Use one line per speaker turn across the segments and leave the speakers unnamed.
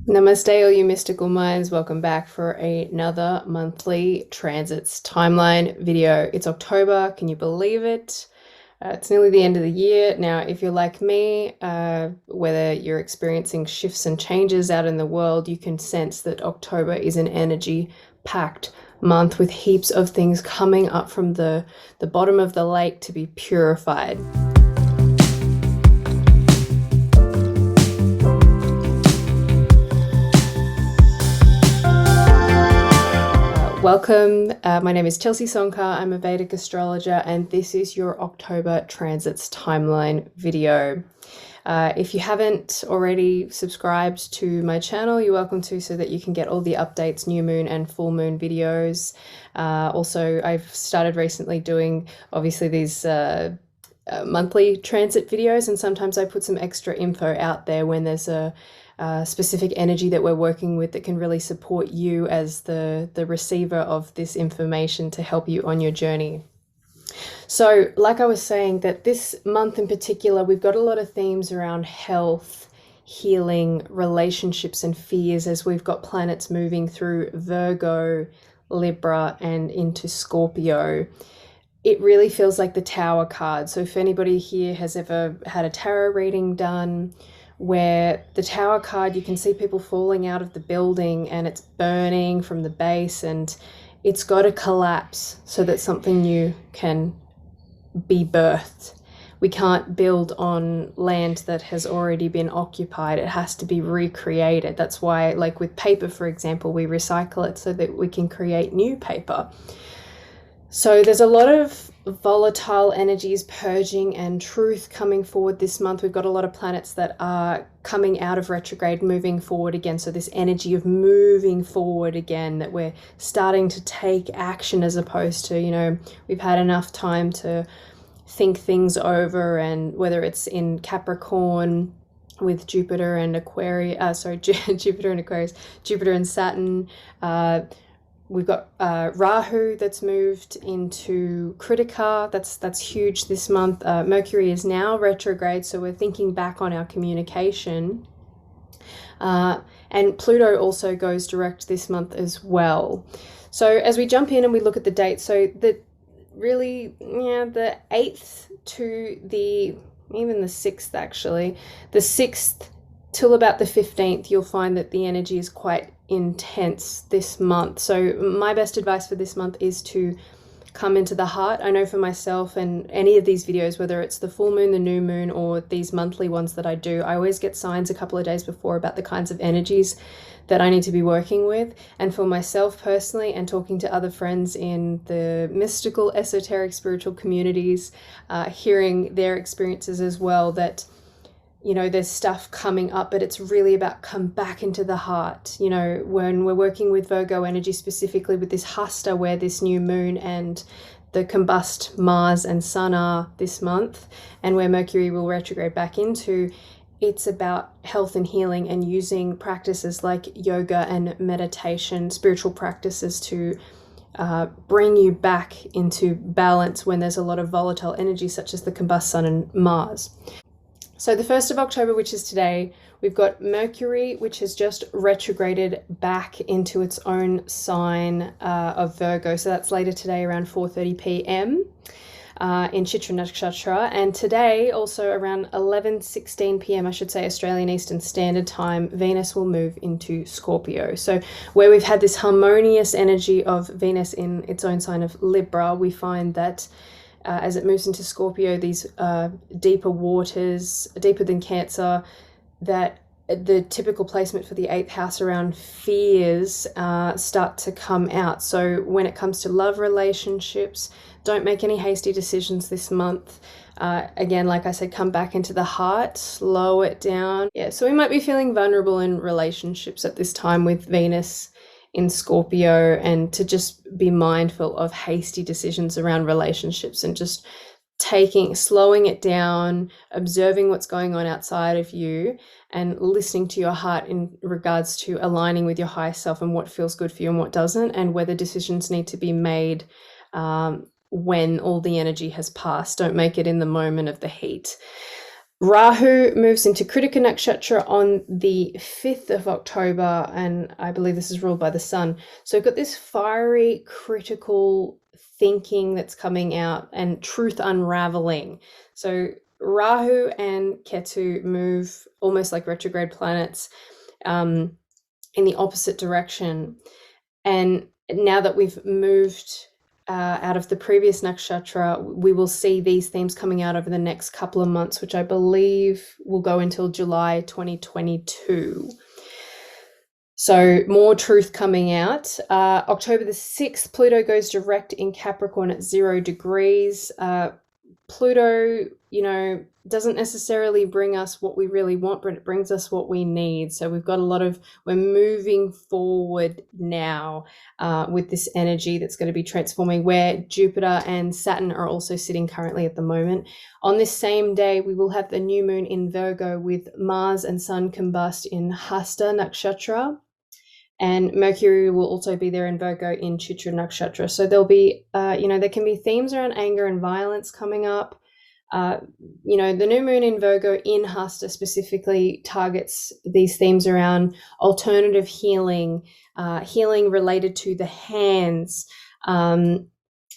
Namaste, all you mystical minds. Welcome back for another monthly transits timeline video. It's October. Can you believe it? It's nearly the end of the year. Now, if you're like me, whether you're experiencing shifts and changes out in the world, you can sense that October is an energy-packed month with heaps of things coming up from the bottom of the lake to be purified. Welcome. My name is Chelsea Sonkar. I'm a Vedic astrologer, and this is your October transits timeline video. If you haven't already subscribed to my channel, you're welcome to, so that you can get all the updates, new moon and full moon videos. Also, I've started recently doing, obviously, these monthly transit videos, and sometimes I put some extra info out there when there's a specific energy that we're working with that can really support you as the receiver of this information to help you on your journey. So like I was saying, that this month in particular, we've got a lot of themes around health, healing, relationships and fears, as we've got planets moving through Virgo, Libra and into Scorpio. It really feels like the Tower card. So if anybody here has ever had a tarot reading done, where the Tower card, you can see people falling out of the building and it's burning from the base, and it's got to collapse so that something new can be birthed. We can't build on land that has already been occupied. It has to be recreated. That's why, like with paper, for example, we recycle it so that we can create new paper. So there's a lot of volatile energies purging and truth coming forward this month. We've got a lot of planets that are coming out of retrograde, moving forward again. So this energy of moving forward again, that we're starting to take action, as opposed to, we've had enough time to think things over. And whether it's in Capricorn with Jupiter and Aquarius, Jupiter and Aquarius, Jupiter and Saturn, we've got Rahu that's moved into Kritika. That's huge this month. Mercury is now retrograde, so we're thinking back on our communication. And Pluto also goes direct this month as well. So as we jump in and we look at the dates, so the 8th to even the 6th, actually, the 6th till about the 15th, you'll find that the energy is quite intense this month. So my best advice for this month is to come into the heart. I know for myself, and any of these videos, whether it's the full moon, the new moon, or these monthly ones that I do, I always get signs a couple of days before about the kinds of energies that I need to be working with. And for myself personally, and talking to other friends in the mystical, esoteric, spiritual communities, hearing their experiences as well, that there's stuff coming up, but it's really about come back into the heart. When we're working with Virgo energy, specifically with this hasta, where this new moon and the combust Mars and Sun are this month, and where Mercury will retrograde back into, it's about health and healing, and using practices like yoga and meditation, spiritual practices to bring you back into balance when there's a lot of volatile energy, such as the combust Sun and Mars. So the 1st of October, which is today, we've got Mercury, which has just retrograded back into its own sign of Virgo. So that's later today around 4:30 p.m. In Chitra Nakshatra. And today, also around 11:16 p.m., I should say, Australian Eastern Standard Time, Venus will move into Scorpio. So where we've had this harmonious energy of Venus in its own sign of Libra, we find that as it moves into Scorpio, these deeper waters, deeper than Cancer, that the typical placement for the 8th house around fears start to come out. So when it comes to love relationships, don't make any hasty decisions this month. Again, like I said, come back into the heart, slow it down. Yeah, so we might be feeling vulnerable in relationships at this time with Venus in Scorpio, and to just be mindful of hasty decisions around relationships, and just slowing it down, observing what's going on outside of you, and listening to your heart in regards to aligning with your higher self and what feels good for you and what doesn't, and whether decisions need to be made when all the energy has passed. Don't make it in the moment of the heat. Rahu moves into Kritika Nakshatra on the 5th of October, and I believe this is ruled by the sun. So we've got this fiery, critical thinking that's coming out and truth unraveling. So Rahu and Ketu move almost like retrograde planets in the opposite direction. And now that we've moved out of the previous nakshatra, we will see these themes coming out over the next couple of months, which I believe will go until July 2022. So more truth coming out. October the 6th, Pluto goes direct in Capricorn at 0 degrees. Pluto, doesn't necessarily bring us what we really want, but it brings us what we need. So we've got we're moving forward now with this energy that's going to be transforming, where Jupiter and Saturn are also sitting currently at the moment. On this same day, we will have the new moon in Virgo with Mars and Sun combust in Hasta Nakshatra. And Mercury will also be there in Virgo in Chitra Nakshatra. So there'll be, there can be themes around anger and violence coming up. The new moon in Virgo in Hasta specifically targets these themes around alternative healing, healing related to the hands, and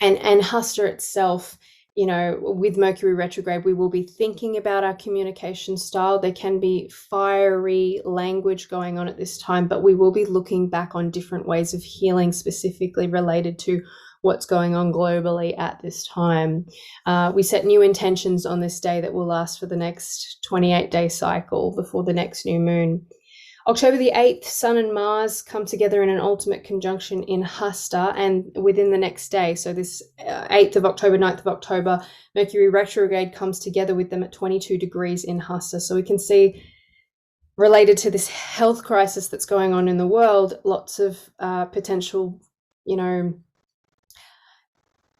Hasta itself. With Mercury retrograde, we will be thinking about our communication style. There can be fiery language going on at this time, but we will be looking back on different ways of healing specifically related to what's going on globally at this time. We set new intentions on this day that will last for the next 28-day cycle before the next new moon. October the 8th, Sun and Mars come together in an ultimate conjunction in Hasta, and within the next day, so this 8th of October, 9th of October, Mercury retrograde comes together with them at 22 degrees in Hasta. So we can see, related to this health crisis that's going on in the world, lots of potential,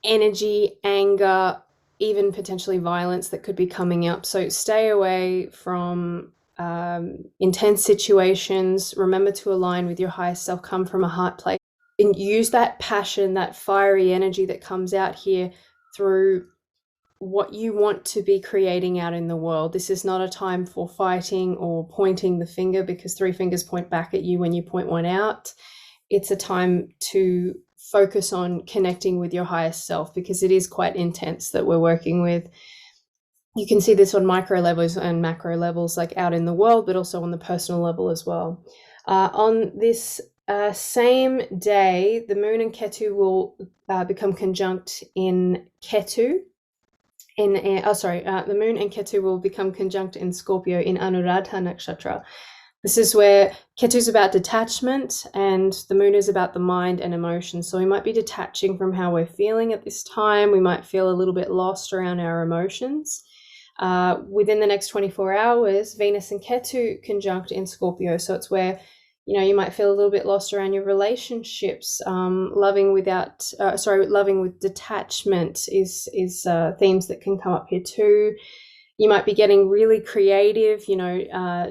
energy, anger, even potentially violence that could be coming up. So stay away from intense situations. Remember to align with your highest self, come from a heart place, and use that passion, that fiery energy that comes out here through what you want to be creating out in the world. This is not a time for fighting or pointing the finger, because 3 fingers point back at you when you point one out. It's a time to focus on connecting with your highest self, because it is quite intense that we're working with. You can see this on micro levels and macro levels, like out in the world, but also on the personal level as well. On this same day, the moon and Ketu will become conjunct in Ketu. The moon and Ketu will become conjunct in Scorpio in Anuradha Nakshatra. This is where Ketu is about detachment and the moon is about the mind and emotions. So we might be detaching from how we're feeling at this time. We might feel a little bit lost around our emotions. Within the next 24 hours, Venus and Ketu conjunct in Scorpio. So it's where, you might feel a little bit lost around your relationships. Loving with detachment is themes that can come up here too. You might be getting really creative,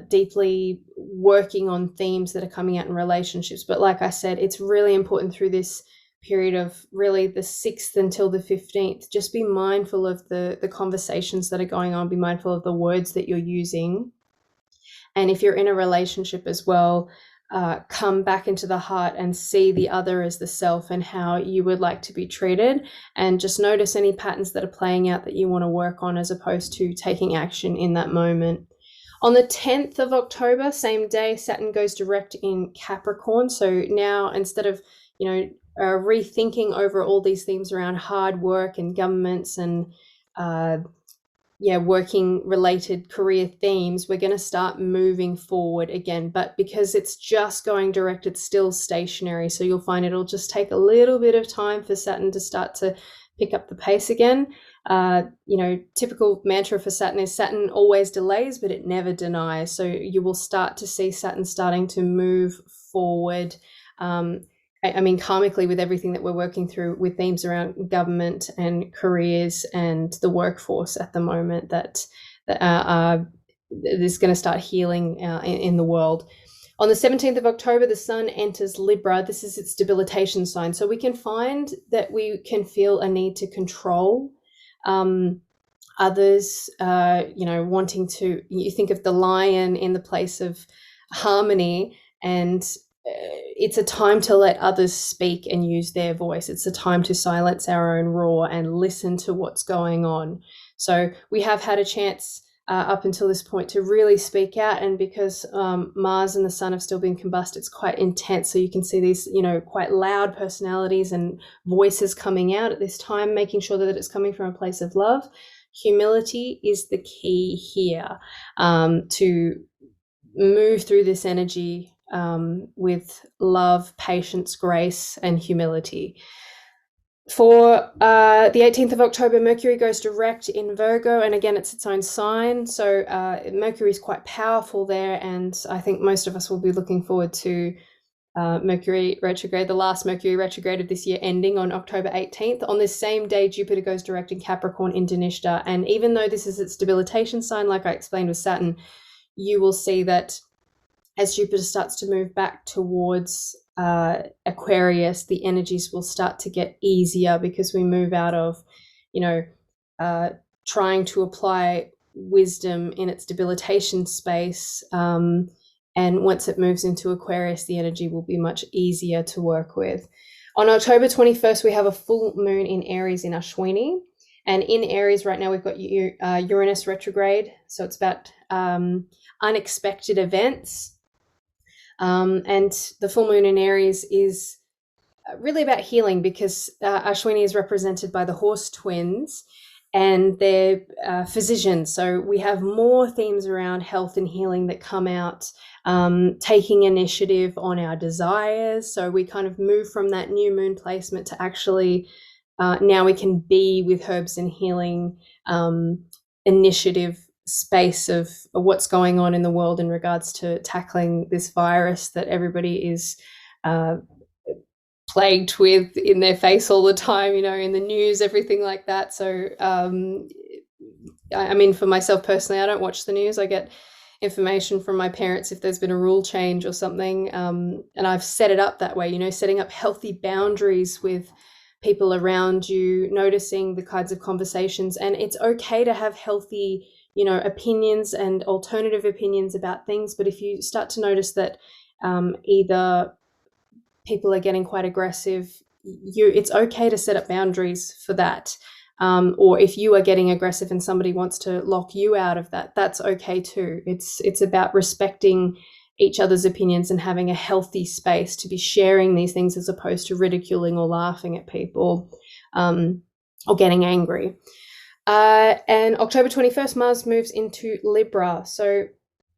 deeply working on themes that are coming out in relationships. But like I said, it's really important through this period of really the 6th until the 15th. Just be mindful of the conversations that are going on. Be mindful of the words that you're using. And if you're in a relationship as well, come back into the heart and see the other as the self and how you would like to be treated, and just notice any patterns that are playing out that you want to work on, as opposed to taking action in that moment. On the 10th of October, same day, Saturn goes direct in Capricorn. So now, instead of, rethinking over all these themes around hard work and governments and working related career themes, we're going to start moving forward again. But because it's just going direct, it's still stationary. So you'll find it'll just take a little bit of time for Saturn to start to pick up the pace again. Typical mantra for Saturn is Saturn always delays, but it never denies. So you will start to see Saturn starting to move forward. Karmically, with everything that we're working through with themes around government and careers and the workforce at the moment, that is going to start healing in the world. On the 17th of October, the sun enters Libra. This is its debilitation sign. So we can find that we can feel a need to control others, wanting to, you think of the lion in the place of harmony, and it's a time to let others speak and use their voice. It's a time to silence our own roar and listen to what's going on. So we have had a chance up until this point to really speak out, and because Mars and the Sun have still been combust, it's quite intense. So you can see these, quite loud personalities and voices coming out at this time, making sure that it's coming from a place of love. Humility is the key here, to move through this energy with love, patience, grace, and humility. For the 18th of October, Mercury goes direct in Virgo, and again, it's its own sign. So Mercury is quite powerful there, and I think most of us will be looking forward to Mercury retrograde, the last Mercury retrograde of this year, ending on October 18th. On this same day, Jupiter goes direct in Capricorn in Dhanishta, and even though this is its debilitation sign, like I explained with Saturn, you will see that as Jupiter starts to move back towards Aquarius, the energies will start to get easier, because we move out of, trying to apply wisdom in its debilitation space. And once it moves into Aquarius, the energy will be much easier to work with. On October 21st, we have a full moon in Aries in Ashwini. And in Aries right now, we've got Uranus retrograde. So it's about unexpected events. And the full moon in Aries is really about healing, because Ashwini is represented by the horse twins, and they're physicians. So we have more themes around health and healing that come out, taking initiative on our desires. So we kind of move from that new moon placement to actually now we can be with herbs and healing initiative space of what's going on in the world in regards to tackling this virus that everybody is plagued with in their face all the time, in the news, everything like that. So I mean, for myself personally, I don't watch the news. I get information from my parents if there's been a rule change or something, and I've set it up that way, setting up healthy boundaries with people around you, noticing the kinds of conversations. And it's okay to have healthy opinions and alternative opinions about things, but if you start to notice that either people are getting quite aggressive, it's okay to set up boundaries for that. Or if you are getting aggressive and somebody wants to lock you out of that, that's okay too. It's about respecting each other's opinions and having a healthy space to be sharing these things, as opposed to ridiculing or laughing at people or getting angry. And October 21st, Mars moves into Libra. So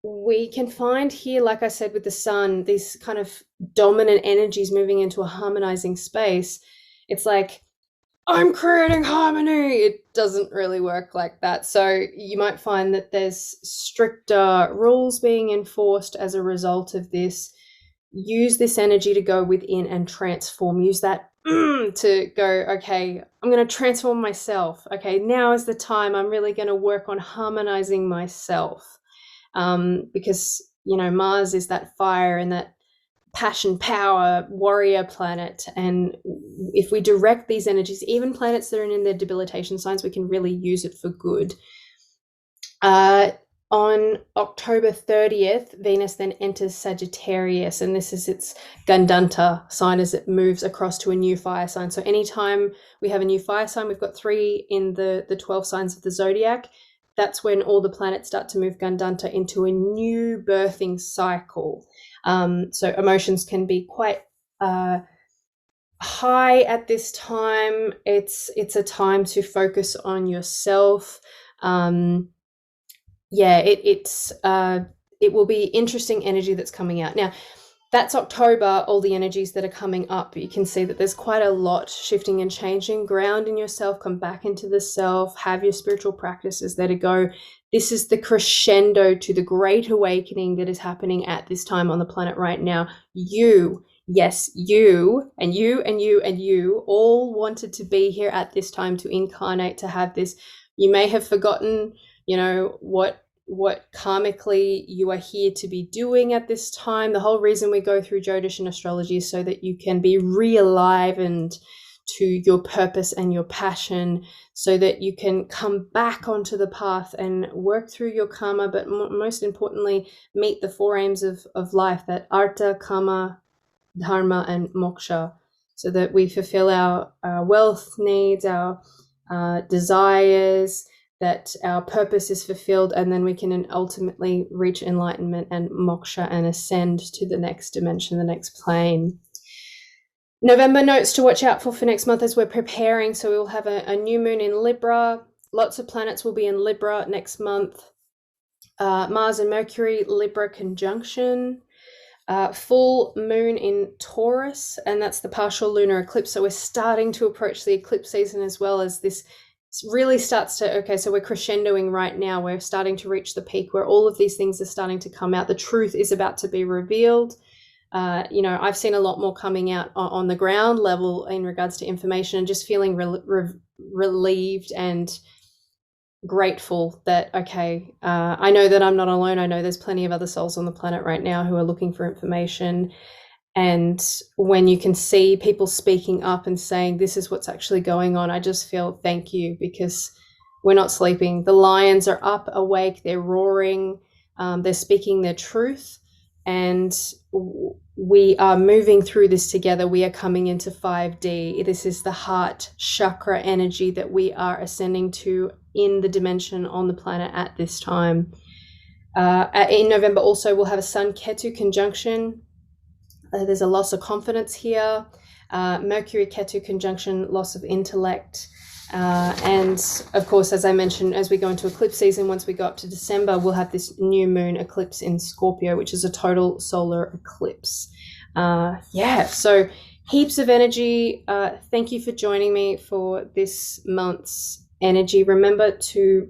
we can find here, like I said, with the Sun, these kind of dominant energies moving into a harmonizing space. It's like, I'm creating harmony. It doesn't really work like that. So you might find that there's stricter rules being enforced as a result of this. Use this energy to go within and transform. Use that to go, okay, I'm going to transform myself. Okay, now is the time. I'm really going to work on harmonizing myself. Because, Mars is that fire and that passion, power, warrior planet. And if we direct these energies, even planets that are in their debilitation signs, we can really use it for good. On October 30th, Venus then enters Sagittarius, and this is its Gandanta sign as it moves across to a new fire sign. So anytime we have a new fire sign, we've got 3 in the 12 signs of the zodiac. That's when all the planets start to move Gandanta into a new birthing cycle. So emotions can be quite high at this time. It's a time to focus on yourself. It will be interesting energy that's coming out. Now, that's October, all the energies that are coming up. You can see that there's quite a lot shifting and changing. Ground in yourself, come back into the self, have your spiritual practices there to go. This is the crescendo to the great awakening that is happening at this time on the planet right now. You, yes, you, and you, and you, and you all wanted to be here at this time to incarnate, to have this. You may have forgotten, what karmically you are here to be doing at this time. The whole reason we go through Jyotish and astrology is so that you can be re-alivened to your purpose and your passion, so that you can come back onto the path and work through your karma, but most importantly, meet the four aims of life, that artha, kama, dharma, and moksha, so that we fulfill our wealth needs, our desires, that our purpose is fulfilled, and then we can ultimately reach enlightenment and moksha and ascend to the next dimension, the next plane. November notes to watch out for next month as we're preparing. So we will have a new moon in Libra. Lots of planets will be in Libra next month. Mars and Mercury, Libra conjunction. Full moon in Taurus, and that's the partial lunar eclipse. So we're starting to approach the eclipse season, as well as this really starts to, okay, so we're crescendoing right now. We're starting to reach the peak where all of these things are starting to come out. The truth is about to be revealed. I've seen a lot more coming out on the ground level in regards to information, and just feeling relieved and grateful that, okay, I know that I'm not alone. I know there's plenty of other souls on the planet right now who are looking for information. And when you can see people speaking up and saying, this is what's actually going on, I just feel thank you, because we're not sleeping. The lions are up, awake, they're roaring, they're speaking their truth. And we are moving through this together. We are coming into 5D. This is the heart chakra energy that we are ascending to in the dimension on the planet at this time. In November also, we'll have a Sun-Ketu conjunction. There's a loss of confidence here. Mercury-Ketu conjunction, loss of intellect. And of course, as I mentioned, as we go into eclipse season, once we go up to December, we'll have this new moon eclipse in Scorpio, which is a total solar eclipse. So heaps of energy. Thank you for joining me for this month's energy. Remember to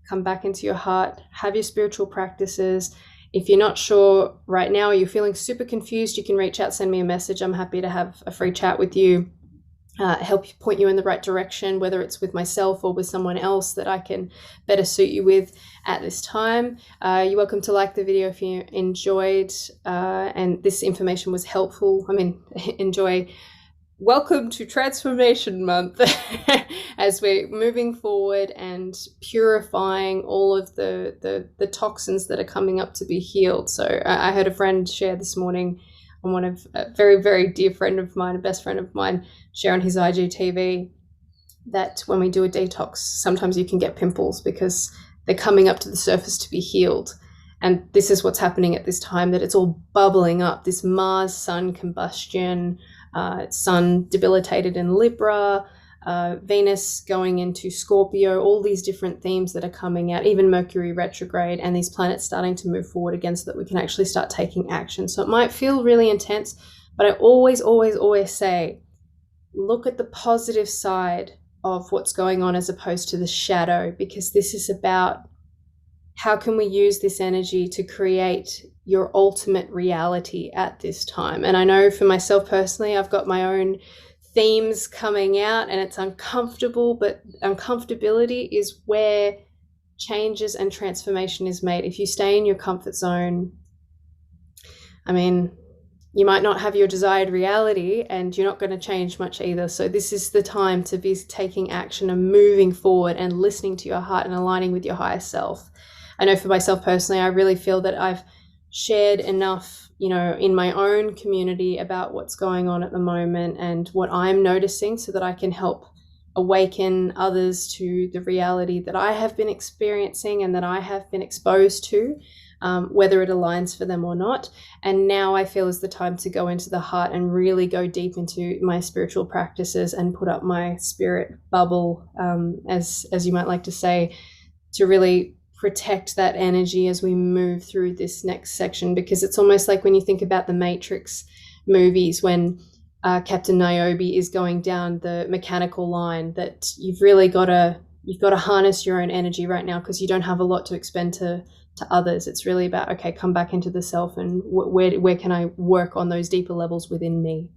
come back into your heart, have your spiritual practices. If you're not sure right now, or you're feeling super confused, you can reach out, send me a message. I'm happy to have a free chat with you. Help you, point you in the right direction, whether it's with myself or with someone else that I can better suit you with at this time. You're welcome to like the video if you enjoyed and this information was helpful. Enjoy. Welcome to Transformation Month as we're moving forward and purifying all of the toxins that are coming up to be healed. So I heard a friend share this morning on one of a very, very dear friend of mine, a best friend of mine, share on his IGTV, that when we do a detox, sometimes you can get pimples because they're coming up to the surface to be healed. And this is what's happening at this time, that it's all bubbling up, this Mars-Sun combustion, Sun debilitated in Libra, Venus going into Scorpio, all these different themes that are coming out, even Mercury retrograde, and these planets starting to move forward again so that we can actually start taking action. So it might feel really intense, but I always say, look at the positive side of what's going on as opposed to the shadow, because this is about how can we use this energy to create your ultimate reality at this time. And I know for myself personally, I've got my own themes coming out, and it's uncomfortable, but uncomfortability is where changes and transformation is made. If you stay in your comfort zone, you might not have your desired reality, and you're not going to change much either. So this is the time to be taking action and moving forward and listening to your heart and aligning with your higher self. I know for myself personally, I really feel that I've shared enough, in my own community about what's going on at the moment and what I'm noticing, so that I can help awaken others to the reality that I have been experiencing and that I have been exposed to, whether it aligns for them or not. And now I feel is the time to go into the heart and really go deep into my spiritual practices and put up my spirit bubble, as you might like to say, to really protect that energy as we move through this next section. Because it's almost like when you think about the Matrix movies, when Captain Niobe is going down the mechanical line, that you've got to harness your own energy right now, because you don't have a lot to expend to others. It's really about, okay, come back into the self, and where can I work on those deeper levels within me.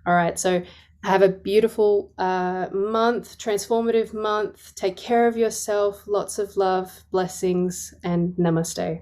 All right, so have a beautiful month, transformative month. Take care of yourself. Lots of love, blessings, and namaste.